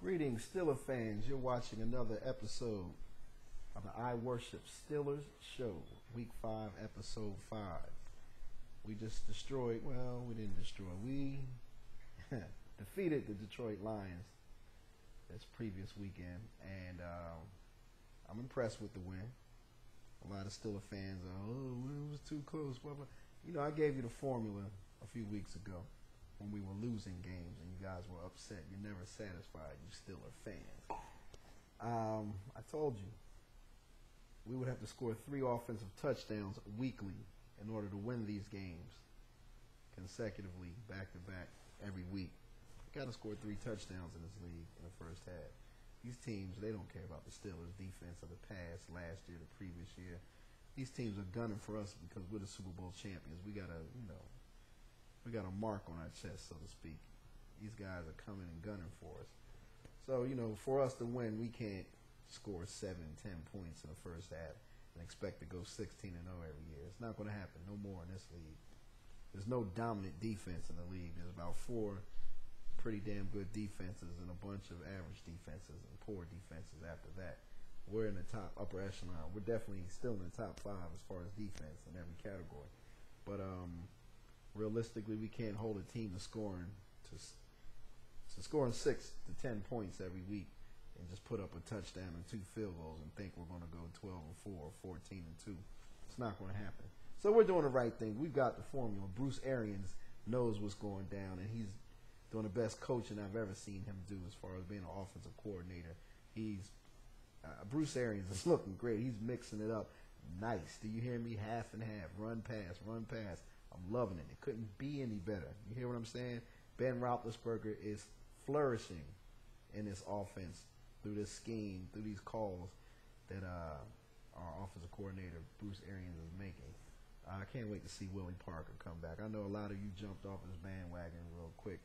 Greetings, Steelers fans. You're watching another episode of the I Worship Steelers show, Week 5, Episode 5. We just destroyed, well, we didn't destroy, we defeated the Detroit Lions this previous weekend, and I'm impressed with the win. A lot of Steelers fans are, oh, it was too close, blah, blah. You know, I gave you the formula a few weeks ago when we were losing games and you guys were upset. You're never satisfied, you Steelers fans. I told you we would have to score 3 offensive touchdowns weekly in order to win these games consecutively, back-to-back, every week. You got to score 3 touchdowns in this league in the first half. These teams, they don't care about the Steelers' defense of the past, last year, the previous year. These teams are gunning for us because we're the Super Bowl champions. We got a mark on our chest, so to speak. These guys are coming and gunning for us. So, for us to win, we can't score 7, 10 points in the first half and expect to go 16-0 every year. It's not going to happen no more in this league. There's no dominant defense in the league. There's about 4 pretty damn good defenses and a bunch of average defenses and poor defenses after that. We're in the top upper echelon. We're definitely still in the top 5 as far as defense in every category. But realistically, we can't hold a team to scoring 6 to 10 points every week and just put up a touchdown and 2 field goals and think we're going to go 12-4 or 14-2. It's not going to happen. So we're doing the right thing. We've got the formula. Bruce Arians knows what's going down, and he's doing the best coaching I've ever seen him do as far as being an offensive coordinator. Bruce Arians is looking great. He's mixing it up nice. Do you hear me? Half and half. Run, pass, run, pass. I'm loving it. It couldn't be any better. You hear what I'm saying? Ben Roethlisberger is flourishing in this offense through this scheme, through these calls that our offensive coordinator, Bruce Arians, is making. I can't wait to see Willie Parker come back. I know a lot of you jumped off his bandwagon real quick.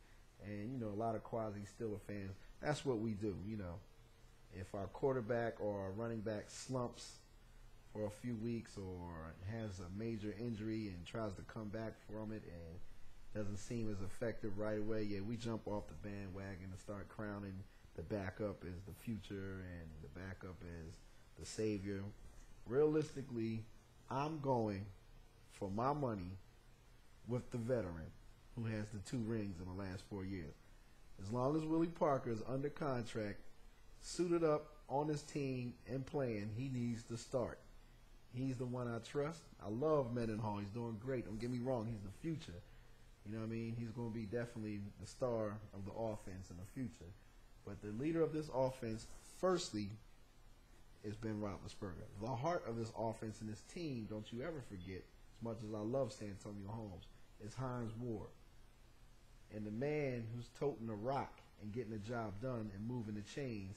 And, a lot of quasi-Steeler fans, that's what we do, If our quarterback or our running back slumps for a few weeks or has a major injury and tries to come back from it and doesn't seem as effective right away, we jump off the bandwagon and start crowning the backup as the future and the backup as the savior. Realistically, I'm going for my money with the veteran who has the 2 rings in the last 4 years. As long as Willie Parker is under contract, suited up on his team and playing, he needs to start. He's the one I trust. I love Mendenhall. He's doing great. Don't get me wrong. He's the future. You know what I mean? He's going to be definitely the star of the offense in the future. But the leader of this offense, firstly, is Ben Roethlisberger. The heart of this offense and this team, don't you ever forget, as much as I love Santonio Holmes, is Hines Ward. And the man who's toting the rock and getting the job done and moving the chains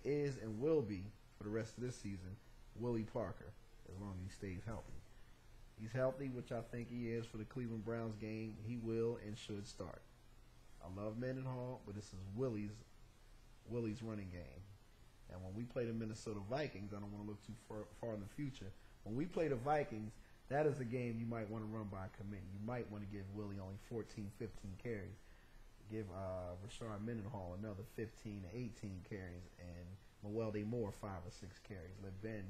is and will be, for the rest of this season, Willie Parker, as long as he stays healthy. He's healthy, which I think he is for the Cleveland Browns game. He will and should start. I love Mendenhall, but this is Willie's running game. And when we play the Minnesota Vikings, I don't want to look too far in the future. When we play the Vikings, that is a game you might want to run by committee. You might want to give Willie only 14, 15 carries. Give Rashard Mendenhall another 15 to 18 carries, and Mewelde Moore 5 or 6 carries. Let Ben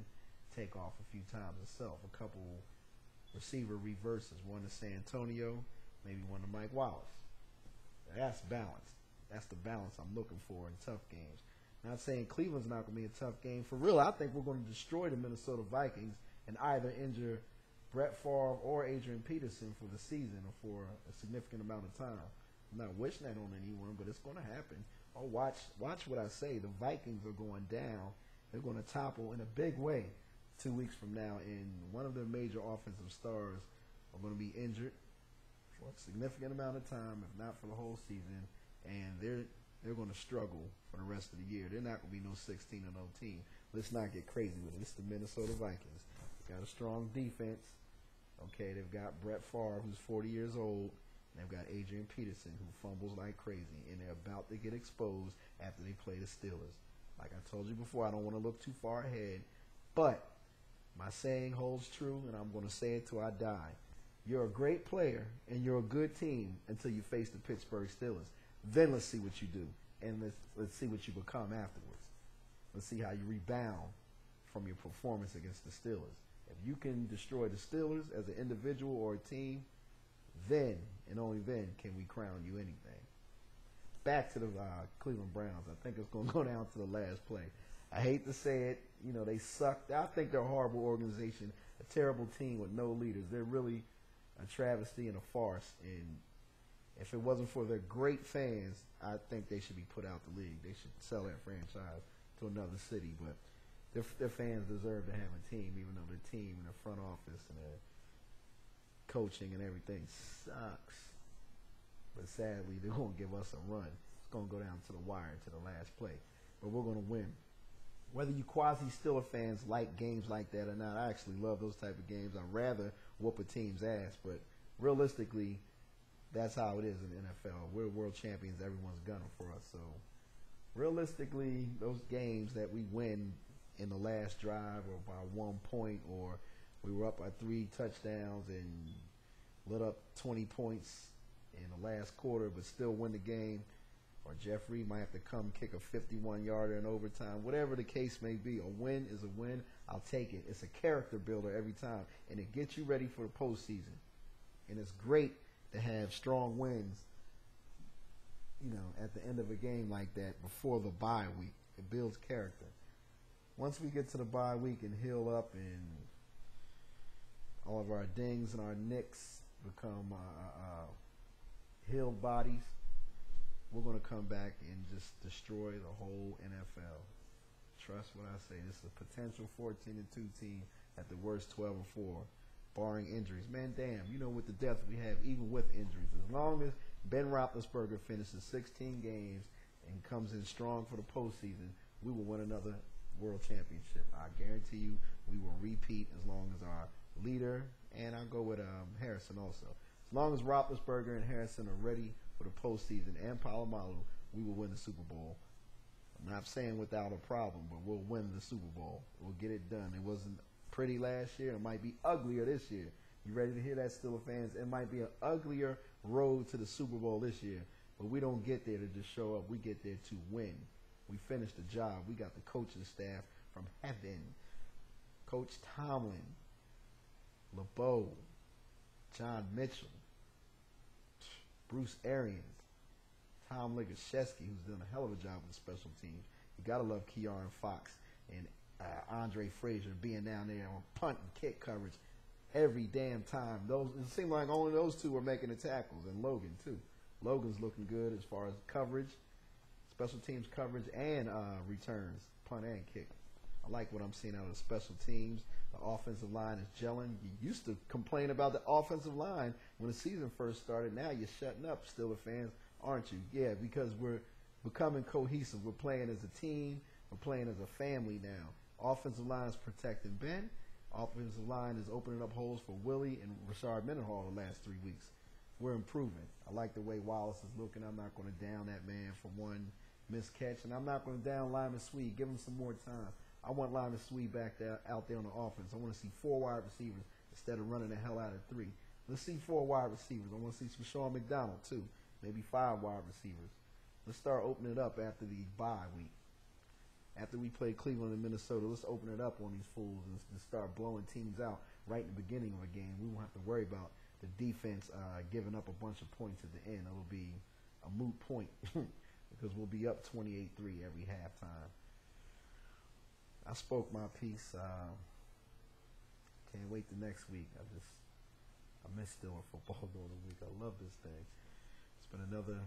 take off a few times himself. A couple receiver reverses, one to Santonio, maybe one to Mike Wallace. That's balance. That's the balance I'm looking for in tough games. Not saying Cleveland's not going to be a tough game. For real, I think we're going to destroy the Minnesota Vikings and either injure Brett Favre or Adrian Peterson for the season or for a significant amount of time. I'm not wishing that on anyone, but it's going to happen. Oh, watch what I say. The Vikings are going down. They're going to topple in a big way 2 weeks from now, and one of their major offensive stars are going to be injured for a significant amount of time, if not for the whole season, and they're going to struggle for the rest of the year. They're not going to be no 16-0 team. Let's not get crazy with it. It's the Minnesota Vikings. They've got a strong defense. Okay, they've got Brett Favre, who's 40 years old. And they've got Adrian Peterson, who fumbles like crazy, and they're about to get exposed after they play the Steelers. Like I told you before, I don't want to look too far ahead, but my saying holds true, and I'm going to say it till I die. You're a great player, and you're a good team until you face the Pittsburgh Steelers. Then let's see what you do. and let's see what you become afterwards. Let's see how you rebound from your performance against the Steelers. If you can destroy the Steelers as an individual or a team, then and only then can we crown you anything. Back to the Cleveland Browns. I think it's going to go down to the last play. I hate to say it. You know, they sucked. I think they're a horrible organization, a terrible team with no leaders. They're really a travesty and a farce. And if it wasn't for their great fans, I think they should be put out the league. They should sell that franchise to another city. But their fans deserve to have a team, even though their team and their front office and their coaching and everything sucks. But sadly, they're going to give us a run. It's going to go down to the wire, to the last play. But we're going to win. Whether you quasi-Steeler fans like games like that or not, I actually love those type of games. I'd rather whoop a team's ass. But realistically, that's how it is in the NFL. We're world champions. Everyone's gunning for us. So realistically, those games that we win in the last drive or by 1 point, or we were up by 3 touchdowns and lit up 20 points in the last quarter but still win the game, or Jeff Reed might have to come kick a 51-yarder in overtime. Whatever the case may be, a win is a win. I'll take it. It's a character builder every time, and it gets you ready for the postseason. And it's great to have strong wins, you know, at the end of a game like that before the bye week. It builds character. Once we get to the bye week and heal up and all of our dings and our nicks become healed bodies, we're going to come back and just destroy the whole NFL. Trust what I say. This is a potential 14-2 team at the worst 12-4, barring injuries. Man, damn, you know, with the depth we have, even with injuries, as long as Ben Roethlisberger finishes 16 games and comes in strong for the postseason, we will win another world championship. I guarantee you we will repeat as long as our leader, and I'll go with Harrison also. As long as Roethlisberger and Harrison are ready for the postseason, and Palomalu, we will win the Super Bowl. I'm not saying without a problem, but we'll win the Super Bowl. We'll get it done. It wasn't pretty last year. It might be uglier this year. You ready to hear that, Steelers fans? It might be an uglier road to the Super Bowl this year, but we don't get there to just show up. We get there to win. We finish the job. We got the coaching staff from heaven. Coach Tomlin, LeBeau, John Mitchell, Bruce Arians, Tom Ligashevsky, who's done a hell of a job with special teams. You got to love Kearon Fox and Andre Frazier being down there on punt and kick coverage every damn time. It seemed like only those two were making the tackles, and Logan too. Logan's looking good as far as coverage, special teams coverage, and returns, punt and kick. I like what I'm seeing out of the special teams. The offensive line is gelling. You used to complain about the offensive line when the season first started. Now you're shutting up, Steelers fans, aren't you? Yeah, because we're becoming cohesive. We're playing as a team. We're playing as a family now. Offensive line is protecting Ben. Offensive line is opening up holes for Willie and Rashard Mendenhall the last 3 weeks. We're improving. I like the way Wallace is looking. I'm not going to down that man for one missed catch, and I'm not going to down Lyman Sweet. Give him some more time. I want Lyman Sweet back there, out there on the offense. I want to see 4 wide receivers instead of running the hell out of 3. Let's see 4 wide receivers. I want to see some Sean McDonald, too. Maybe 5 wide receivers. Let's start opening it up after the bye week. After we play Cleveland and Minnesota, let's open it up on these fools and start blowing teams out right in the beginning of a game. We won't have to worry about the defense giving up a bunch of points at the end. It'll be a moot point because we'll be up 28-3 every halftime. I spoke my piece. Can't wait the next week. I miss Steelers football during the week. I love this thing. It's been another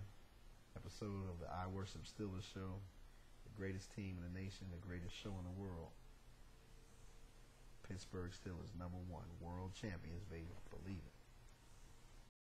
episode of the I Worship Steelers show. The greatest team in the nation, the greatest show in the world. Pittsburgh Steelers, #1 world champions, baby. Believe it.